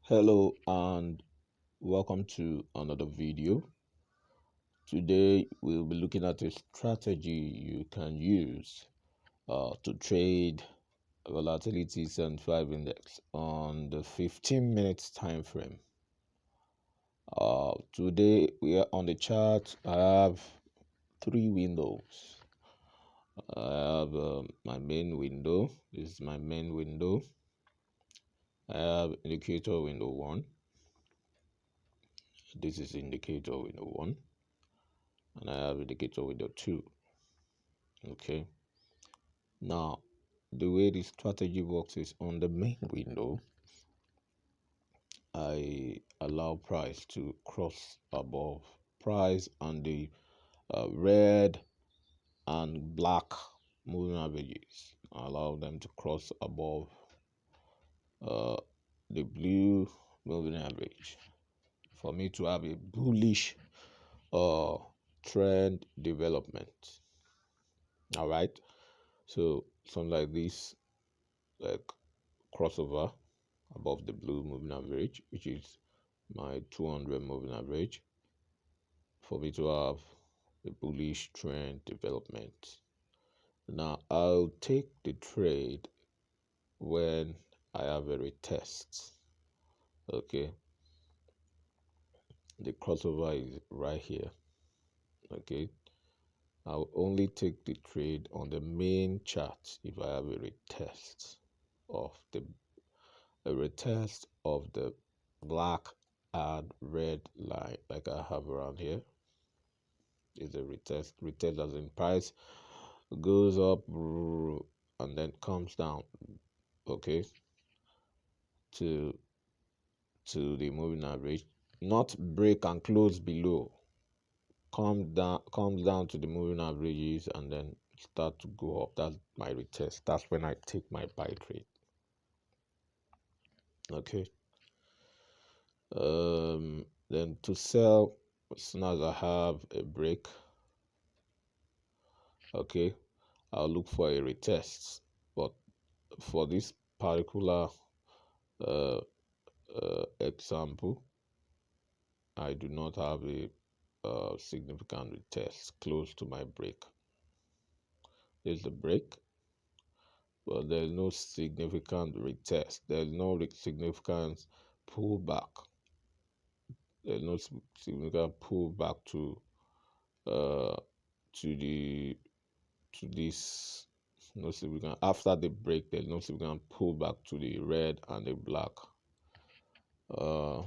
Hello and welcome to another video. Today we'll be looking at a strategy you can use to trade volatility 75 index on the 15 minutes time frame. Today we are on the chart. I have three windows. I have my main window. This is my main window. I have indicator window 1. This is indicator window 1. And I have indicator window 2. Okay, now the way the strategy works is on the main window I allow price to cross above price and the red and black moving averages. I allow them to cross above uh, the blue moving average for me to have a bullish uh, trend development. All right, so something like this, like crossover above the blue moving average, which is my 200 moving average, for me to have a bullish trend development. Now I'll take the trade when I have a retest. Okay, the crossover is right here. Okay, I'll only take the trade on the main chart if I have a retest of the black and red line like I have around here. Is a retest as in price goes up and then comes down, okay, to the moving average, not break and close below, comes down to the moving averages and then start to go up. That's my retest. That's when I take my buy trade. Okay, then to sell as soon as I have a break, okay, I'll look for a retest. But for this particular uh, example, I do not have a significant retest close to my break. There's a break, but there's no significant retest. There's no significant pullback. There's no significant pullback to uh to the to this. No significant after the break. There's no significant pullback to the red and the black uh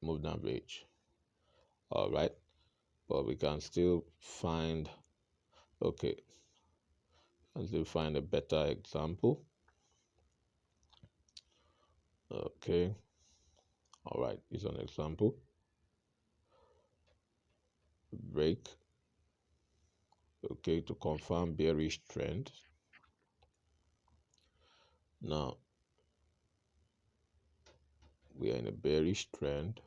moving average. All right, but we can still find, okay, let's find a better example. Okay, all right, it's an example. Break, okay, to confirm bearish trend. Now we are in a bearish trend.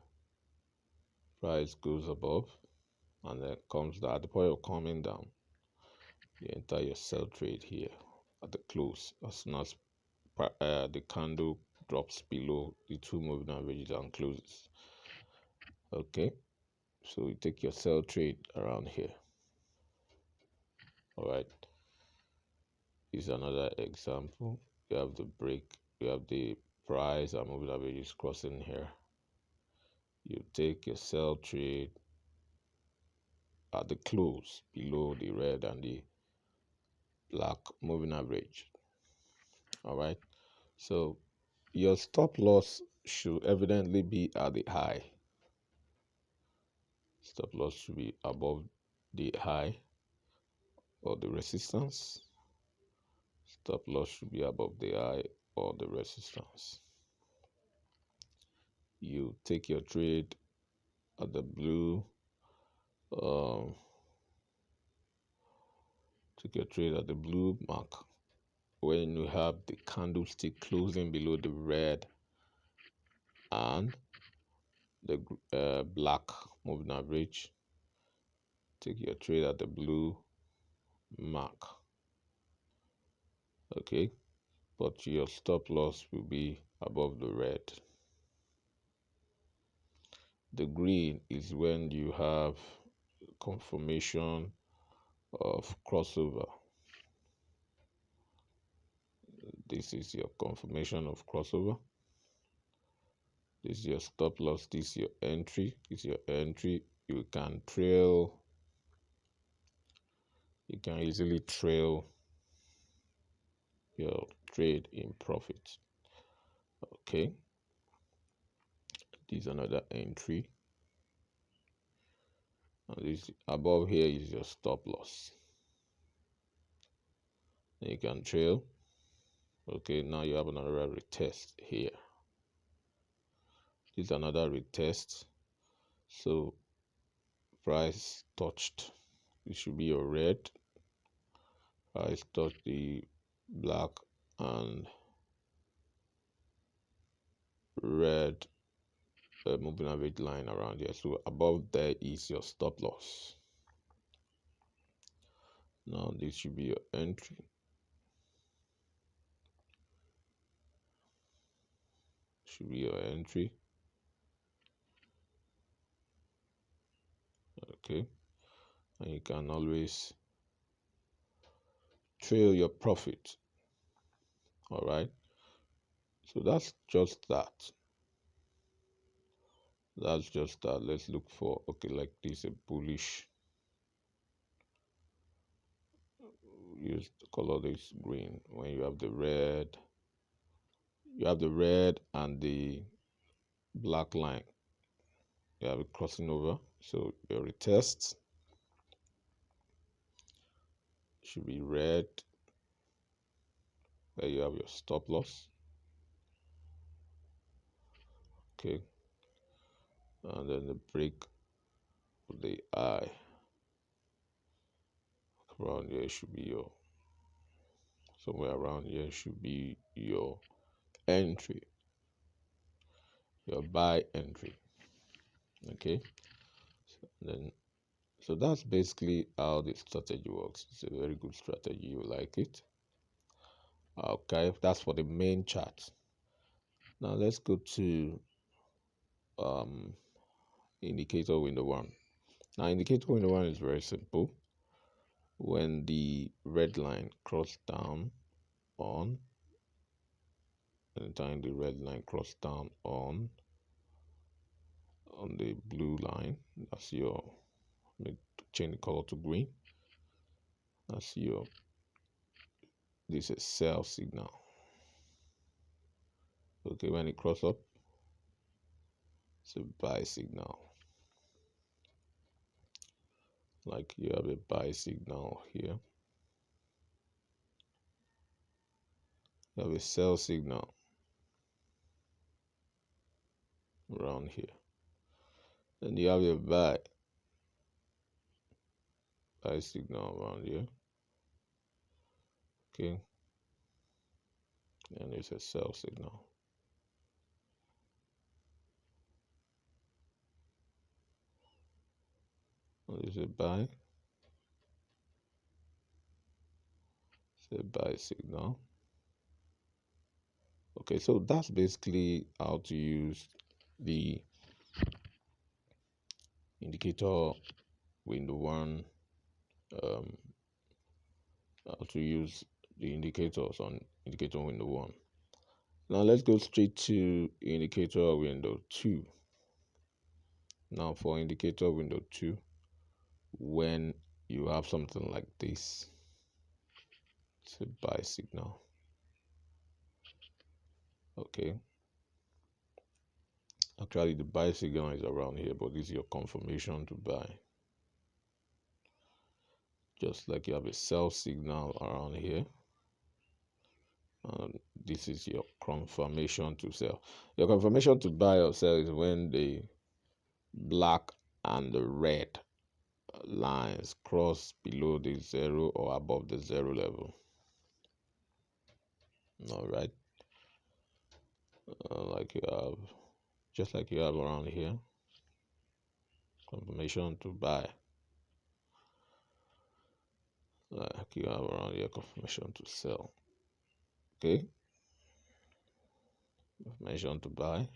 Price goes above and then comes down. At the point of coming down, you enter your sell trade here at the close as soon as the candle drops below the two moving averages and closes. Okay, so you take your sell trade around here. All right, is another example. You have the break, you have the price and moving averages crossing here. You take your sell trade at the close below the red and the black moving average. All right, so your stop loss should evidently be at the high. Stop loss should be above the high or the resistance. Stop loss should be above the high or the resistance. You take your trade at the blue, take your trade at the blue mark when you have the candlestick closing below the red and the black moving average. Take your trade at the blue mark. Okay, but your stop loss will be above the red. The green is when you have confirmation of crossover. This is your confirmation of crossover. This is your stop loss. This is your entry. This is your entry. You can trail. You can easily trail your trade in profit. Okay. This is another entry. And this above here is your stop loss. And you can trail. Okay, now you have another retest here. This is another retest. So price touched. It should be your red. Price touched the black and red moving average line around here. So above there is your stop loss. Now this should be your entry. Should be your entry. Okay, and you can always trail your profit. All right, so that's just that. That's just that. Let's look for, okay, like this, a bullish. Use the color this green. When you have the red, and the black line. You have it crossing over. So your retest should be red. There you have your stop loss. Okay. And then the break of the eye. Around here should be your, somewhere around here should be your entry. Your buy entry. Okay. So that's basically how the strategy works. It's a very good strategy. You like it. Okay, that's for the main chart. Now let's go to indicator window 1. Now indicator window 1 is very simple. When the red line crosses down on, anytime the red line crosses down on the blue line, that's your, change the color to green. That's your, this is sell signal. Okay, when it cross up, it's a buy signal. Like you have a buy signal here. You have a sell signal around here. Then you have a buy signal around here. Okay. And it's a sell signal. Is a buy. It's a buy signal. Okay, so that's basically how to use the indicator window 1. How to use the indicators on indicator window 1. Now let's go straight to indicator window 2. Now for indicator window 2, when you have something like this, it's a buy signal. Okay. Actually, the buy signal is around here, but this is your confirmation to buy. Just like you have a sell signal around here. And this is your confirmation to sell. Your confirmation to buy or sell is when the black and the red lines cross below the 0 or above the 0 level. All right. Just like you have around here, confirmation to buy. Like you have around here, confirmation to sell. Okay. information to buy,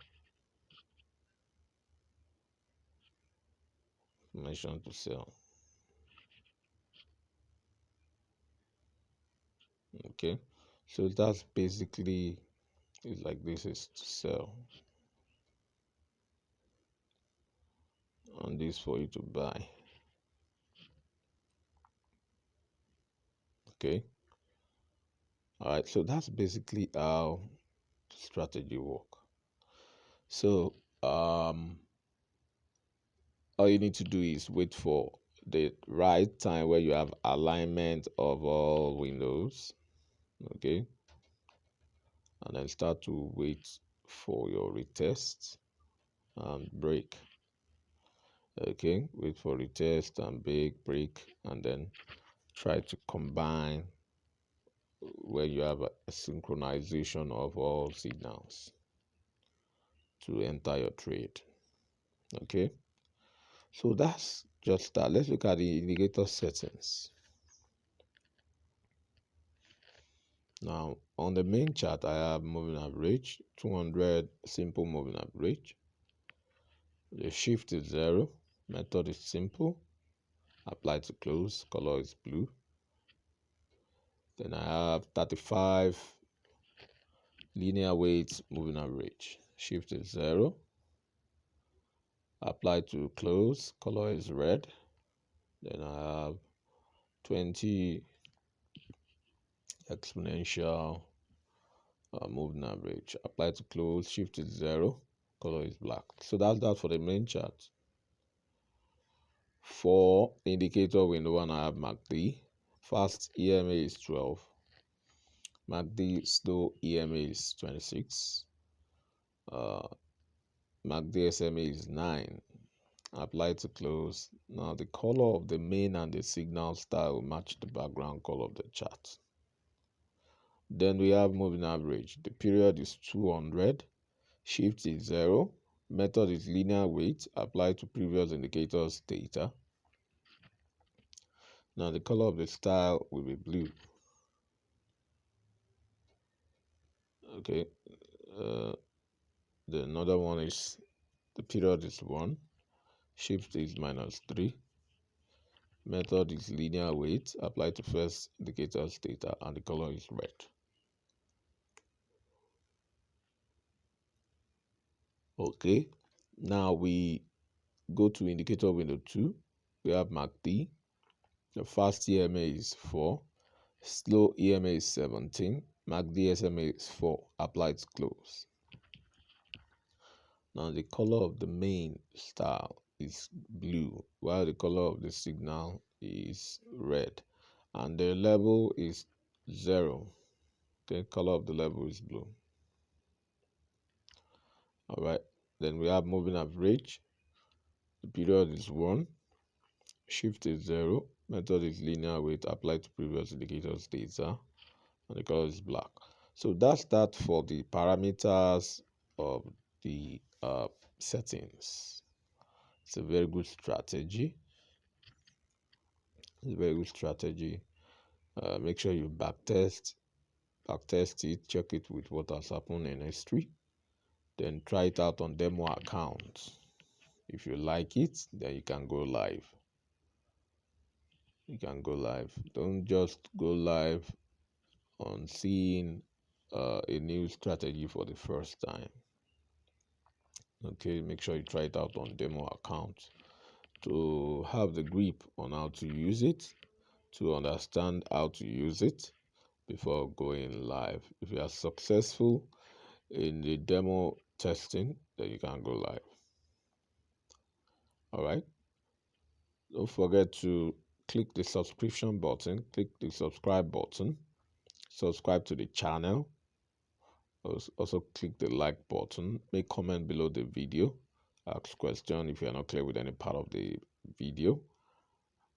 information to sell. Okay, so that's basically it's like this is to sell, and this for you to buy. Okay, all right, so that's basically how strategy work. So all you need to do is wait for the right time where you have alignment of all windows. Okay, and then start to wait for your retest and break. Okay, wait for retest and break, and then try to combine where you have a synchronization of all signals to enter your trade. Okay, so that's just that. Let's look at the indicator settings. Now on the main chart, I have moving average 200, simple moving average. The shift is 0, method is simple, apply to close, color is blue. Then I have 35 linear weight moving average, shift is 0, apply to close, color is red. Then I have 20 exponential moving average, apply to close, shift is 0, color is black. So that's that for the main chart. For indicator window one, I have MACD, fast EMA is 12, MACD slow EMA is 26, MACD SMA is 9, apply to close. Now the color of the main and the signal style will match the background color of the chart. Then we have moving average. The period is 200, shift is 0, method is linear weight, apply to previous indicators data. Now the color of the style will be blue. Okay, the another one is the period is 1, shift is -3, method is linear weight, apply to first indicators data, and the color is red. Okay, now we go to indicator window 2. We have MACD. The fast EMA is 4, slow EMA is 17, MACD SMA is 4, apply to close. Now the color of the main style is blue, while the color of the signal is red, and the level is 0. Okay, color of the level is blue. All right, then we have moving average. The period is 1, shift is 0, method is linear weight, apply to previous indicators data, and the color is black. So that's that for the parameters of the settings. It's a very good strategy. It's a very good strategy. Make sure you backtest it, check it with what has happened in history, then try it out on demo accounts. If you like it, then you can go live. You can go live. Don't just go live on seeing a new strategy for the first time. Okay, make sure you try it out on demo accounts to have the grip on how to use it, to understand how to use it before going live. If you are successful in the demo testing, then you can go live. All right, don't forget to click the subscription button, click the subscribe button, subscribe to the channel. Also click the like button, make comment below the video, ask question if you are not clear with any part of the video.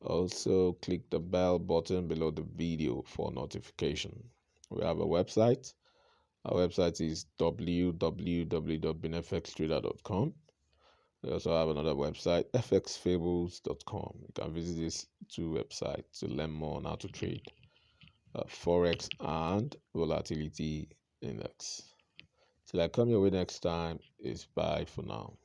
Also click the bell button below the video for notification. We have a website. Our website is www.binfxtrader.com. We also have another website, fxfables.com. You can visit these two websites to learn more on how to trade Forex and Volatility Index. Till I come your way next time, it's bye for now.